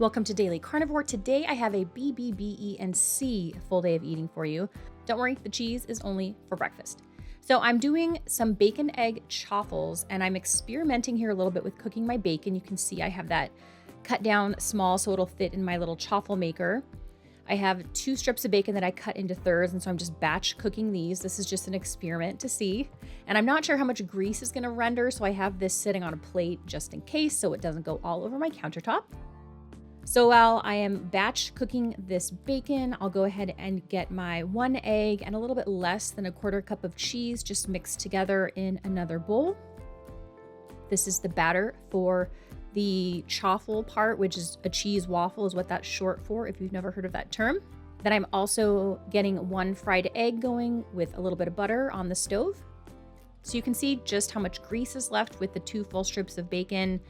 Welcome to Daily Carnivore. Today I have a BBBE&C full day of eating for you. Don't worry, the cheese is only for breakfast. So I'm doing some bacon egg chaffles, and I'm experimenting here a little bit with cooking my bacon. You can see I have that cut down small so it'll fit in my little chaffle maker. I have 2 strips of bacon that I cut into thirds, and so I'm just batch cooking these. This is just an experiment to see. And I'm not sure how much grease is gonna render, so I have this sitting on a plate just in case so it doesn't go all over my countertop. So while I am batch cooking this bacon, I'll go ahead and get my 1 egg and a little bit less than a 1/4 cup of cheese just mixed together in another bowl. This is the batter for the chaffle part, which is a cheese waffle is what that's short for if you've never heard of that term. Then I'm also getting 1 fried egg going with a little bit of butter on the stove. So you can see just how much grease is left with the 2 full strips of bacon.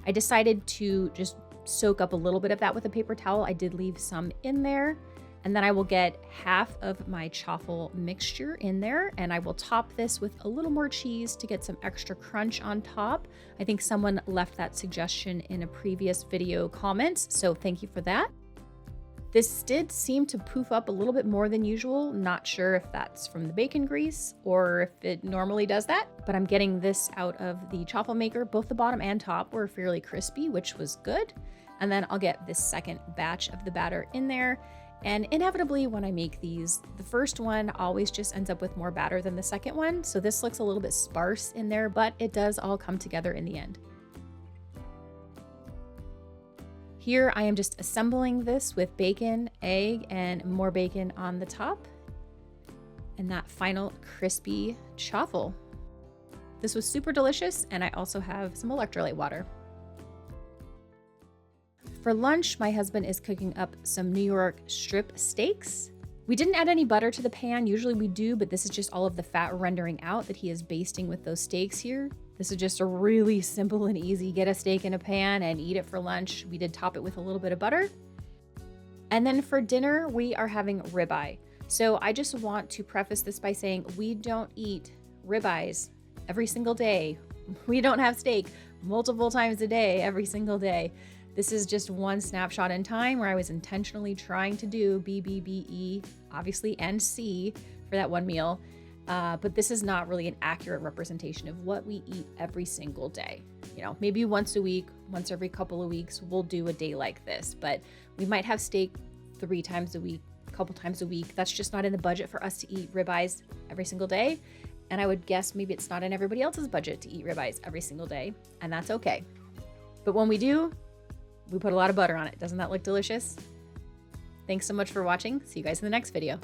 I decided to just soak up a little bit of that with a paper towel. I did leave some in there. And then I will get half of my chaffle mixture in there, and I will top this with a little more cheese to get some extra crunch on top. I think someone left that suggestion in a previous video comments, so thank you for that. This did seem to poof up a little bit more than usual. Not sure if that's from the bacon grease or if it normally does that, but I'm getting this out of the chaffle maker. Both the bottom and top were fairly crispy, which was good. And then I'll get this second batch of the batter in there. And inevitably when I make these, the first one always just ends up with more batter than the second one. So this looks a little bit sparse in there, but it does all come together in the end. Here I am just assembling this with bacon, egg, and more bacon on the top. And that final crispy chaffle. This was super delicious, and I also have some electrolyte water. For lunch, my husband is cooking up some New York strip steaks. We didn't add any butter to the pan. Usually we do, but this is just all of the fat rendering out that he is basting with those steaks here. This is just a really simple and easy, get a steak in a pan and eat it for lunch. We did top it with a little bit of butter. And then for dinner, we are having ribeye. So I just want to preface this by saying we don't eat ribeyes every single day. We don't have steak multiple times a day, every single day. This is just one snapshot in time where I was intentionally trying to do BBBE, obviously, and C for that one meal. But this is not really an accurate representation of what we eat every single day. You know, maybe once a week, once every couple of weeks, we'll do a day like this, but we might have steak 3 times a week, a couple times a week. That's just not in the budget for us to eat ribeyes every single day. And I would guess maybe it's not in everybody else's budget to eat ribeyes every single day, and that's okay. But when we do, we put a lot of butter on it. Doesn't that look delicious? Thanks so much for watching. See you guys in the next video.